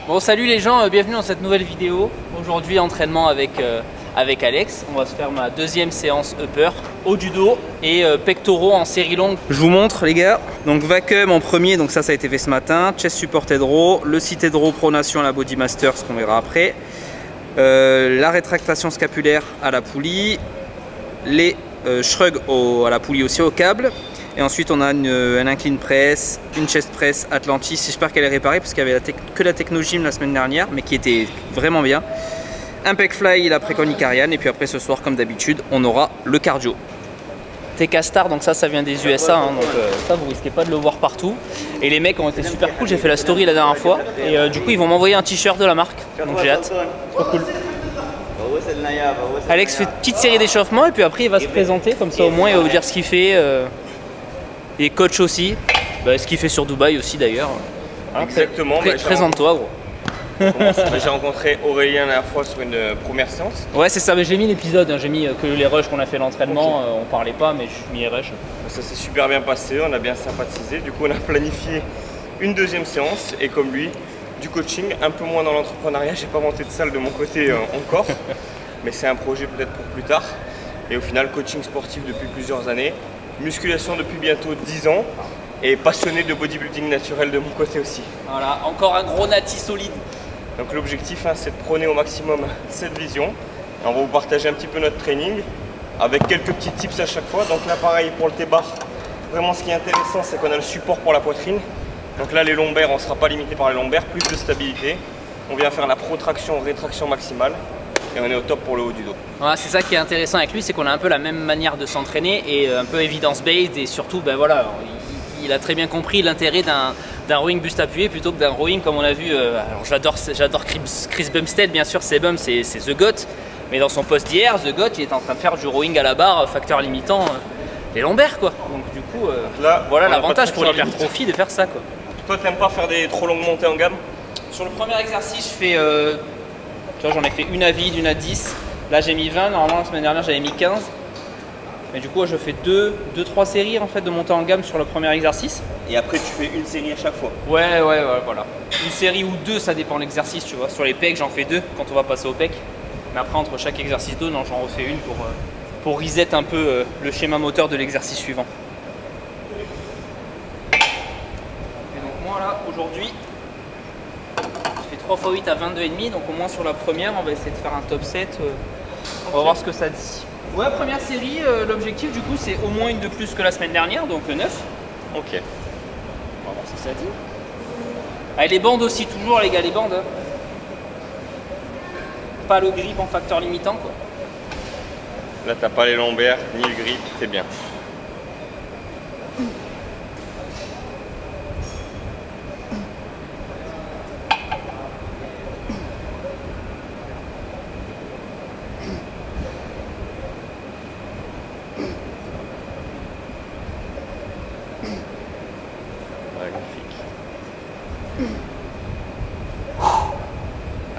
Bon, salut les gens, bienvenue dans cette nouvelle vidéo. Aujourd'hui, entraînement avec Alex. On va se faire ma deuxième séance upper, haut du dos et pectoraux en série longue. Je vous montre les gars. Donc vacuum en premier, donc ça a été fait ce matin. Chest supported row, le seated row pronation à la Body Master, ce qu'on verra après. La rétractation scapulaire à la poulie. Les shrugs à la poulie aussi au câble. Et ensuite on a un incline press, une chest press Atlantis. J'espère qu'elle est réparée parce qu'il y avait que la Techno Gym la semaine dernière, mais qui était vraiment bien. Un pec fly, la préconicariane. Et puis après ce soir, comme d'habitude, on aura le cardio. TK Star, donc ça vient des USA, hein, donc ça vous risquez pas de le voir partout. Et les mecs ont été super cool, j'ai fait la story la dernière fois. Et du coup ils vont m'envoyer un t-shirt de la marque, donc j'ai hâte. Trop cool. Alex fait une petite série d'échauffement et puis après il va se présenter, comme ça au moins il va vous dire ce qu'il fait. Il est coach aussi, ce qu'il fait sur Dubaï aussi d'ailleurs. Exactement. Présente-toi gros. J'ai rencontré Aurélien la dernière fois sur une première séance. Ouais c'est ça, mais j'ai mis l'épisode, hein. J'ai mis que les rushs qu'on a fait l'entraînement, on parlait pas mais j'ai mis les rushs. Ça s'est super bien passé, on a bien sympathisé, du coup on a planifié une deuxième séance et comme lui, du coaching, un peu moins dans l'entrepreneuriat, j'ai pas monté de salle de mon côté encore, mais c'est un projet peut-être pour plus tard. Et au final coaching sportif depuis plusieurs années, musculation depuis bientôt 10 ans et passionné de bodybuilding naturel de mon côté aussi. Voilà, encore un gros nati solide. Donc l'objectif c'est de prôner au maximum cette vision. On va vous partager un petit peu notre training avec quelques petits tips à chaque fois. Donc là pareil pour le T-bar, vraiment ce qui est intéressant c'est qu'on a le support pour la poitrine. Donc là les lombaires, on ne sera pas limité par les lombaires, plus de stabilité. On vient faire la protraction, rétraction maximale. Et on est au top pour le haut du dos. Voilà, c'est ça qui est intéressant avec lui, c'est qu'on a un peu la même manière de s'entraîner et un peu evidence-based et surtout, voilà, il a très bien compris l'intérêt d'un rowing buste appuyé plutôt que d'un rowing comme on a vu. Alors j'adore Chris Bumstead, bien sûr, c'est The Goat, mais dans son post d'hier, The Goat, il est en train de faire du rowing à la barre, facteur limitant les lombaires quoi. Donc du coup, là, voilà l'avantage pour l'hypertrophie de faire ça quoi. Toi, t'aimes pas faire des trop longues montées en gamme? Sur le premier exercice, je fais tu vois, j'en ai fait une à vide, une à 10. Là, j'ai mis 20. Normalement, la semaine dernière, j'avais mis 15. Mais du coup, je fais 2-3 séries en fait, de montée en gamme sur le premier exercice. Et après, tu fais une série à chaque fois? Ouais, voilà. Une série ou deux, ça dépend de l'exercice, tu vois. Sur les pecs, j'en fais 2 quand on va passer au pec. Mais après, entre chaque exercice 2, non, j'en refais une pour reset un peu le schéma moteur de l'exercice suivant. Et donc, moi, là, aujourd'hui, 3 x 8 à 22,5, donc au moins sur la première on va essayer de faire un top 7, on va voir ce que ça dit. Ouais, première série, l'objectif du coup c'est au moins une de plus que la semaine dernière, donc 9. Ok. On va voir ce que ça dit. Ah, et les bandes aussi, toujours les gars, les bandes. Pas le grip en facteur limitant quoi. Là t'as pas les lombaires ni le grip, c'est bien.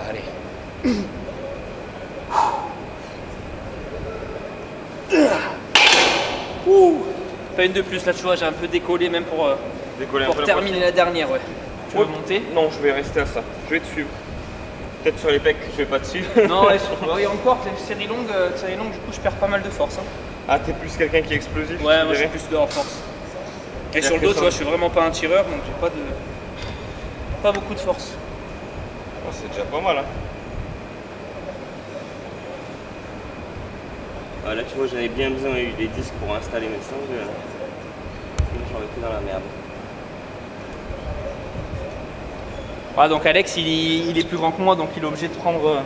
Allez. Pas une de plus là, tu vois, j'ai un peu décollé même pour terminer la dernière. Ouais. Tu veux monter? Non, je vais rester à ça. Je vais te suivre. Peut-être sur les pecs, je vais pas te suivre. Non, ouais, encore, série longue, du coup, je perds pas mal de force. Hein. Ah, t'es plus quelqu'un qui est explosif? Ouais, moi je suis plus en force. Et sur le dos, tu vois, je suis vraiment pas un tireur, donc j'ai pas beaucoup de force. Oh, c'est déjà pas mal, hein. Ah, là, tu vois, j'avais bien besoin des disques pour installer mes sangles. J'aurais été dans la merde. Ah, donc Alex, il est plus grand que moi, donc il est obligé de prendre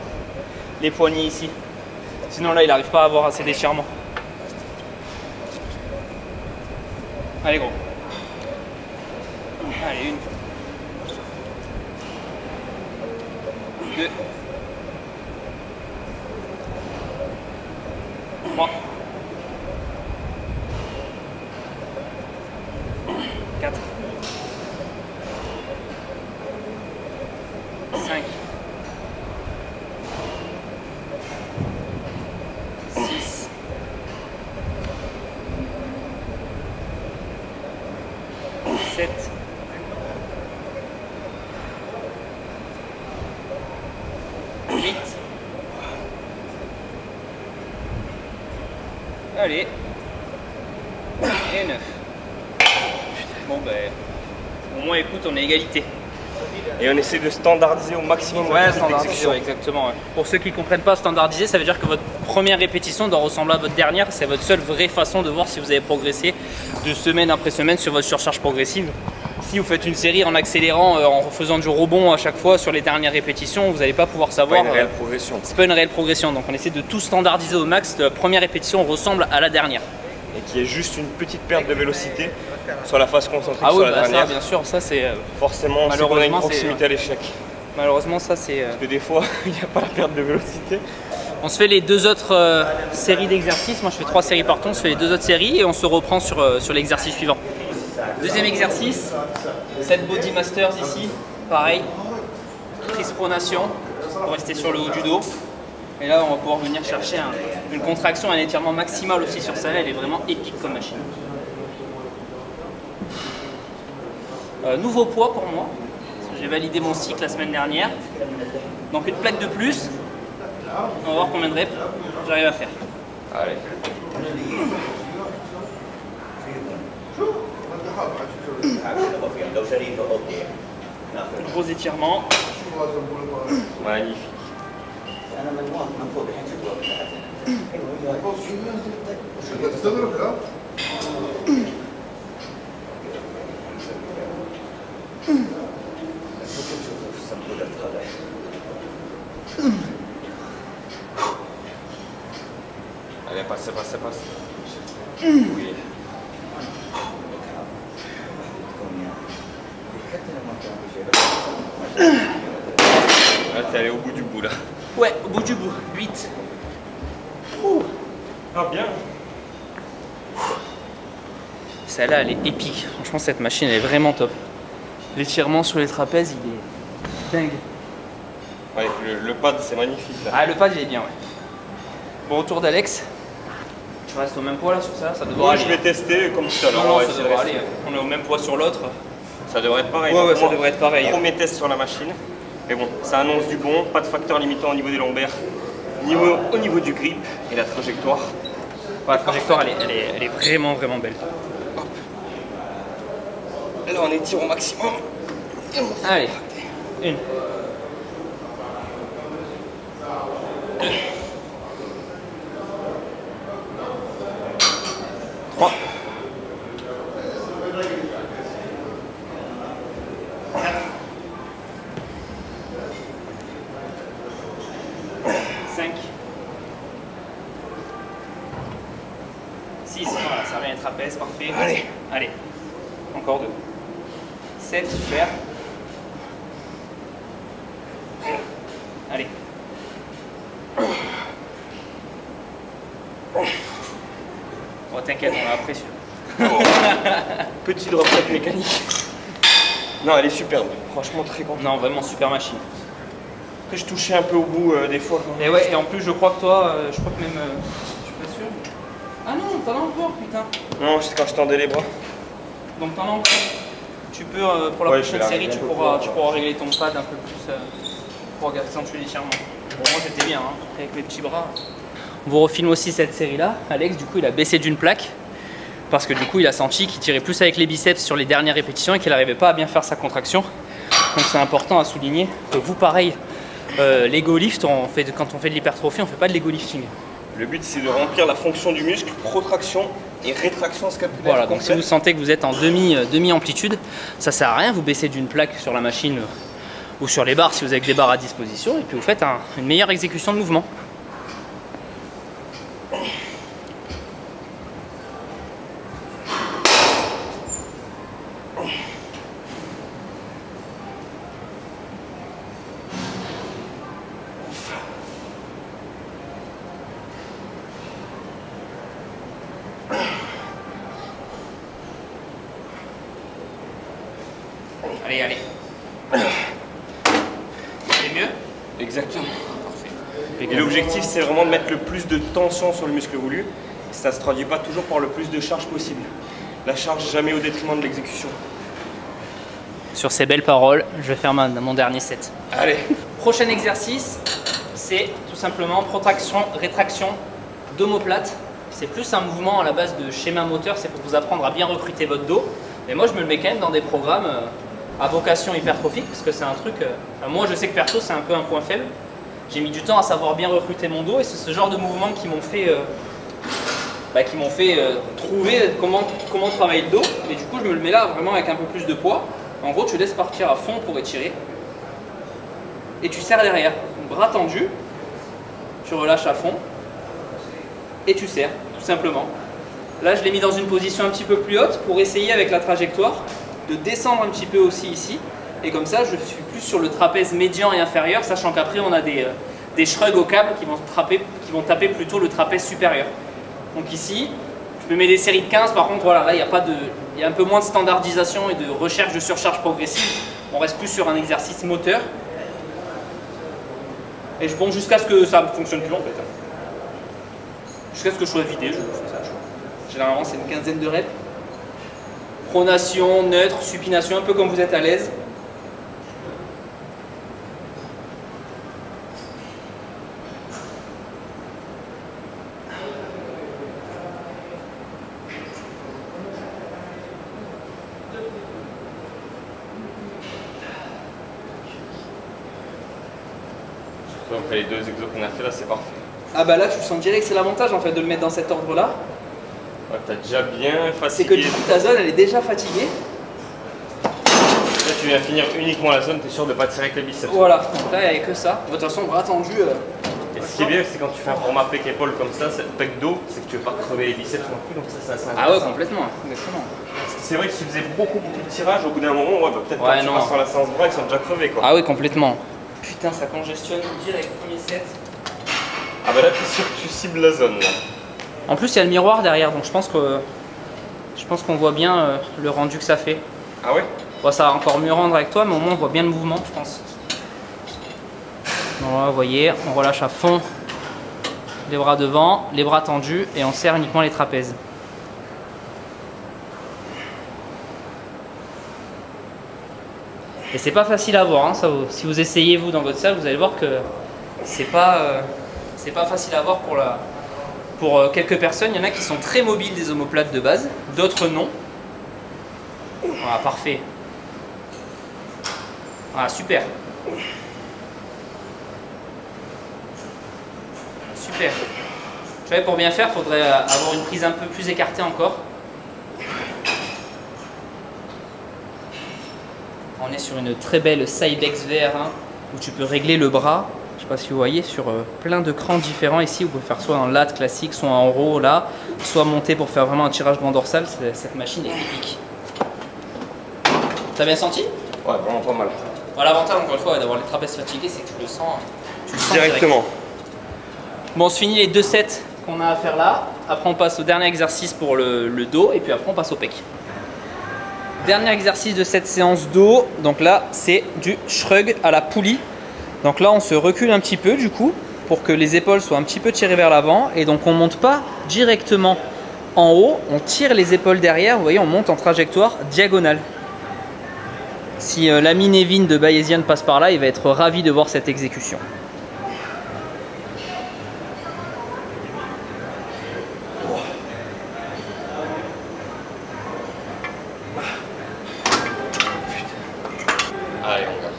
les poignées ici. Sinon, là, il n'arrive pas à avoir assez d'étirement. Allez, gros. Allez, 1. 2. 3. 4. 5. 6. 7, Allez. Et 9. Bon ben, au moins écoute, on est égalité. Et on essaie de standardiser au maximum. Ouais, standardiser, ouais, exactement. Ouais. Pour ceux qui ne comprennent pas, standardiser, ça veut dire que votre première répétition doit ressembler à votre dernière. C'est votre seule vraie façon de voir si vous avez progressé de semaine après semaine sur votre surcharge progressive. Si vous faites une série en accélérant, en faisant du rebond à chaque fois sur les dernières répétitions, vous n'allez pas pouvoir savoir. C'est pas une réelle progression. C'est pas une réelle progression. Donc on essaie de tout standardiser au max. La première répétition ressemble à la dernière. Et qui est juste une petite perte de vélocité sur la phase concentrique sur la dernière. Ça, bien sûr, ça c'est forcément on a une proximité à l'échec. Malheureusement, ça c'est. Parce que des fois, il n'y a pas la perte de vélocité. On se fait les 2 autres séries d'exercices. Moi, je fais 3 séries par temps. On se fait les 2 autres séries et on se reprend sur l'exercice suivant. Deuxième exercice, 7 body masters ici. Pareil, prise pronation pour rester sur le haut du dos. Et là, on va pouvoir venir chercher une contraction, un étirement maximal aussi sur celle-là. Elle est vraiment épique comme machine. Nouveau poids pour moi. J'ai validé mon cycle la semaine dernière. Donc une plaque de plus. On va voir combien de reps j'arrive à faire. Allez. Gros étirement. Magnifique. Allez, passe. Oui. Là, t'es allé au bout du bout là. Ouais, au bout du bout. 8. Ah, bien. Celle-là, elle est épique. Franchement, cette machine, elle est vraiment top. L'étirement sur les trapèzes, il est dingue. Ouais, le pad, c'est magnifique là. Ah, le pad, il est bien, ouais. Bon retour d'Alex. Tu restes au même poids là sur ça? Ça devrait Ouais, aller. je vais tester comme tout à l'heure. Non, ça devrait aller. On est au même poids sur l'autre. Ça devrait être pareil. Ouais, ça devrait être pareil. Premier test sur la machine. Mais bon, ça annonce du bon. Pas de facteur limitant au niveau des lombaires, au niveau du grip et la trajectoire. Ouais, la trajectoire, elle est vraiment belle. Hop. Là, on étire au maximum. Allez, 1. 3. 5. 6. Voilà, ça revient à trapèze, parfait. Allez. Encore 2. 7, super. Allez. Bon, t'inquiète, on a appris celui-là. Petit drop set mécanique. Non, elle est superbe. Franchement, très content. Non, vraiment super machine. Après, je touchais un peu au bout des fois. Et ouais, et en plus, je crois que toi, je crois que même. Je suis pas sûr. Ah non, t'en as encore, putain. Non, c'est quand je tendais les bras. Donc t'en as encore. Tu peux, pour la prochaine série, tu pourras régler ton pad un peu plus pour accentuer l'étirement. Bon, moi j'étais bien, hein, avec mes petits bras. On vous refilme aussi cette série-là. Alex, du coup, il a baissé d'une plaque parce que du coup, il a senti qu'il tirait plus avec les biceps sur les dernières répétitions et qu'il n'arrivait pas à bien faire sa contraction. Donc c'est important à souligner que vous, pareil, l'ego lift, quand on fait de l'hypertrophie, on ne fait pas de l'ego lifting. Le but, c'est de remplir la fonction du muscle, protraction et rétraction scapulaire. Voilà, donc si vous sentez que vous êtes en demi-amplitude, ça sert à rien, vous baissez d'une plaque sur la machine ou sur les barres si vous avez des barres à disposition, et puis vous faites une meilleure exécution de mouvement. Allez. C'est mieux? Exactement. Parfait. Et l'objectif, c'est vraiment de mettre le plus de tension sur le muscle voulu. Ça ne se traduit pas toujours par le plus de charge possible. La charge jamais au détriment de l'exécution. Sur ces belles paroles, je vais faire mon dernier set. Allez. Prochain exercice, c'est tout simplement protraction, rétraction d'omoplate c'est plus un mouvement à la base de schéma moteur, c'est pour vous apprendre à bien recruter votre dos. Mais moi je me le mets quand même dans des programmes à vocation hypertrophique, parce que c'est un truc, moi je sais que perso c'est un peu un point faible. J'ai mis du temps à savoir bien recruter mon dos et c'est ce genre de mouvements qui m'ont fait, trouver comment travailler le dos. Et du coup je me le mets là vraiment avec un peu plus de poids. En gros tu laisses partir à fond pour étirer. Et tu serres derrière, bras tendu, tu relâches à fond et tu serres, tout simplement. Là je l'ai mis dans une position un petit peu plus haute pour essayer avec la trajectoire de descendre un petit peu aussi ici. Et comme ça je suis plus sur le trapèze médian et inférieur, sachant qu'après on a des shrugs au câble qui vont taper plutôt le trapèze supérieur. Donc ici, je me mets des séries de 15, par contre voilà, là il y a un peu moins de standardisation et de recherche de surcharge progressive. On reste plus sur un exercice moteur. Et je monte jusqu'à ce que ça ne fonctionne plus en fait. Jusqu'à ce que je sois vidé, je fais ça. Généralement c'est une quinzaine de reps. Pronation, neutre, supination, un peu comme vous êtes à l'aise. Après les 2 exos qu'on a fait là, c'est parfait. Ah bah là tu sens direct, c'est l'avantage en fait de le mettre dans cet ordre là. Ouais, t'as déjà bien fatigué. C'est que du coup ta zone elle est déjà fatiguée. Là tu viens finir uniquement la zone, t'es sûr de pas tirer avec les biceps. Voilà, donc là il n'y a que ça. De toute façon bras tendu. Et ce qui est bien c'est quand tu fais un format pec épaule comme ça, pec dos, c'est que tu veux pas crever les biceps non plus, donc ça c'est assez intéressant. Ah ouais complètement, exactement. C'est vrai que si tu faisais beaucoup de tirage au bout d'un moment, ouais, bah, peut-être Ouais, quand tu passes sur la séance bras, ils sont déjà crevés quoi. Ah oui complètement. Putain ça congestionne direct, premier set. Ah bah là t'es sûr que tu cibles la zone là. En plus il y a le miroir derrière donc je pense qu'on voit bien le rendu que ça fait. Ah ouais? Bon, ça va encore mieux rendre avec toi mais au moins on voit bien le mouvement je pense. Voilà, vous voyez, on relâche à fond les bras devant, les bras tendus et on serre uniquement les trapèzes. Et c'est pas facile à voir, hein, ça, si vous essayez vous dans votre salle, vous allez voir que c'est pas facile à voir pour quelques personnes. Il y en a qui sont très mobiles des omoplates de base, d'autres non. Voilà, parfait. Voilà, super. Super. Vous savez, pour bien faire, il faudrait avoir une prise un peu plus écartée encore. On est sur une très belle Cybex VR1 où tu peux régler le bras. Je ne sais pas si vous voyez, sur plein de crans différents ici. Vous pouvez faire soit en lat classique, soit en row là, soit monter pour faire vraiment un tirage grand dorsal. Cette machine est épique. T'as bien senti? Ouais, vraiment pas mal. Bon, l'avantage encore une fois d'avoir les trapèzes fatigués, c'est que tu le sens directement. Bon, on se finit les 2 sets qu'on a à faire là. Après on passe au dernier exercice pour le dos et puis après on passe au pec. Dernier exercice de cette séance dos, donc là c'est du shrug à la poulie. Donc là on se recule un petit peu du coup pour que les épaules soient un petit peu tirées vers l'avant et donc on monte pas directement en haut, on tire les épaules derrière, vous voyez on monte en trajectoire diagonale. Si l'ami Nevin de Bayesian passe par là, il va être ravi de voir cette exécution. Allez, on va.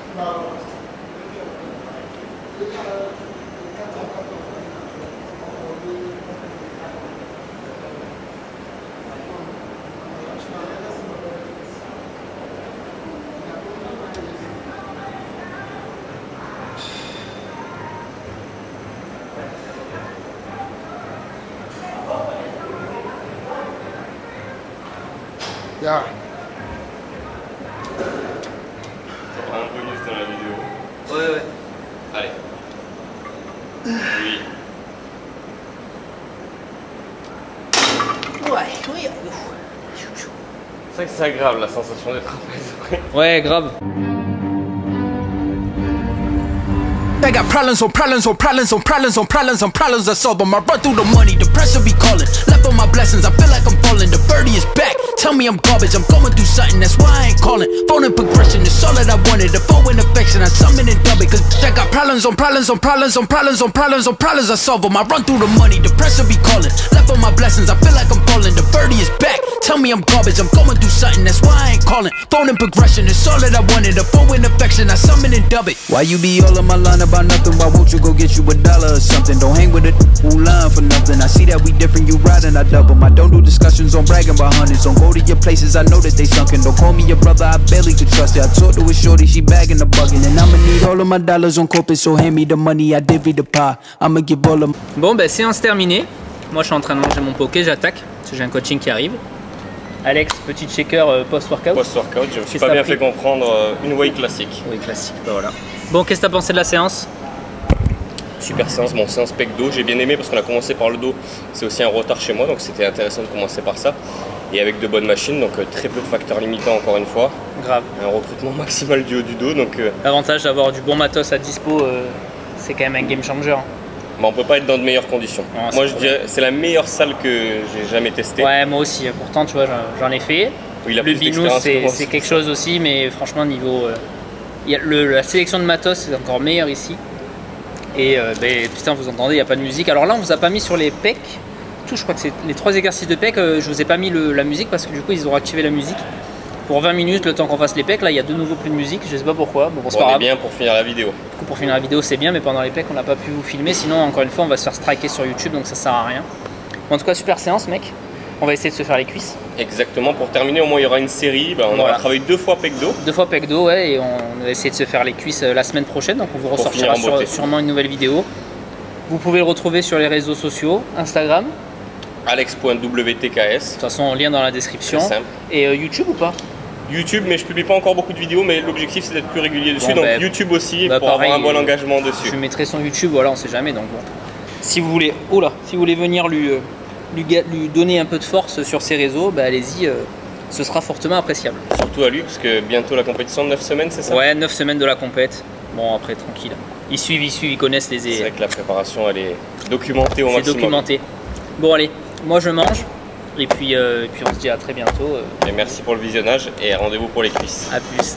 Yeah. Un bonus dans la vidéo. Ouais. Allez. Oui. Ouais. C'est vrai que c'est agréable la sensation des trapèzes. Ouais, grave. They got problems on problems on problems on problems on problems on problems I solve them. I run through the money, the pressure be calling. Left on my blessings, I feel like I'm falling. The birdie is back, tell me I'm garbage. I'm going through something, that's why I ain't calling. Phone and progression, it's all that I wanted. The phone in affection, I summon and dub it. Cause I got problems on problems on problems on problems on problems on problems I solve them. I run through the money, the pressure be calling. Left on my blessings, I feel like I'm falling. The birdie is back, tell me I'm garbage. I'm going through something, that's why I ain't calling. Phone and progression, it's all that I wanted. The phone in affection, I summon and dub it. Why you be all on my line about nothing? Why won't you go get you $1 or something? Don't hang with a who lying for nothing. I see that we different, you riding, I double. I don't do discussions on bragging about hundreds. Don't go to your places, I know that they sunken. Don't call me your brother, I barely could trust it. I talked to a shorty, she bagging the bucket. And I'ma need all of my dollars on corporate, so hand me the money, I divvy the pie. I'ma give all of. Bon, bah séance terminée. Moi je suis en train de manger mon poké, j'attaque. Parce que j'ai un coaching qui arrive. Alex, petit shaker post-workout. Post-workout, je me suis pas bien fait comprendre une whey classique. Oui, classique, bah voilà. Bon, qu'est-ce que t'as pensé de la séance? Super séance, bon séance pec dos, j'ai bien aimé parce qu'on a commencé par le dos, c'est aussi un retard chez moi donc c'était intéressant de commencer par ça. Et avec de bonnes machines, donc très peu de facteurs limitants encore une fois. Grave. Un recrutement maximal du haut du dos. Donc l'avantage d'avoir du bon matos à dispo, c'est quand même un game changer. Bah, on peut pas être dans de meilleures conditions. Non, moi je dirais c'est la meilleure salle que j'ai jamais testée. Ouais, moi aussi, pourtant tu vois j'en ai fait. Oui, le binous c'est quelque chose aussi, mais franchement niveau... la sélection de matos c'est encore meilleur ici. Et putain, vous entendez, il n'y a pas de musique. Alors là, on vous a pas mis sur les pecs. Tout, je crois que c'est les 3 exercices de pecs. Je vous ai pas mis la musique parce que du coup, ils ont activé la musique pour 20 minutes, le temps qu'on fasse les pecs. Là, il y a de nouveau plus de musique. Je sais pas pourquoi. Bon, c'est pas grave. Bien pour finir la vidéo. Du coup, pour finir la vidéo, c'est bien, mais pendant les pecs, on n'a pas pu vous filmer. Sinon, encore une fois, on va se faire striker sur YouTube, donc ça sert à rien. En tout cas, super séance, mec. On va essayer de se faire les cuisses. Exactement, pour terminer, au moins il y aura une série. On aura travaillé 2 fois pec dos. 2 fois pec dos, ouais, et on va essayer de se faire les cuisses la semaine prochaine. Donc on vous ressortira sûrement une nouvelle vidéo. Vous pouvez le retrouver sur les réseaux sociaux, Instagram. Alex.wtks. De toute façon, lien dans la description. C'est simple. Et YouTube ou pas? YouTube, mais je publie pas encore beaucoup de vidéos, mais l'objectif c'est d'être plus régulier dessus. Bon, donc YouTube aussi, pour pareil, avoir un bon engagement dessus. Je mettrai son YouTube, voilà, on sait jamais. Donc bon. Si vous voulez, si vous voulez venir lui donner un peu de force sur ses réseaux, bah allez-y, ce sera fortement appréciable. Surtout à lui, parce que bientôt la compétition de 9 semaines, c'est ça? Ouais, 9 semaines de la compète. Bon, après, tranquille. Ils suivent, ils connaissent les... C'est vrai que la préparation, elle est documentée au maximum. C'est documenté. Bon, allez, moi je mange. Et puis on se dit à très bientôt. Et merci pour le visionnage et rendez-vous pour les cuisses. A plus.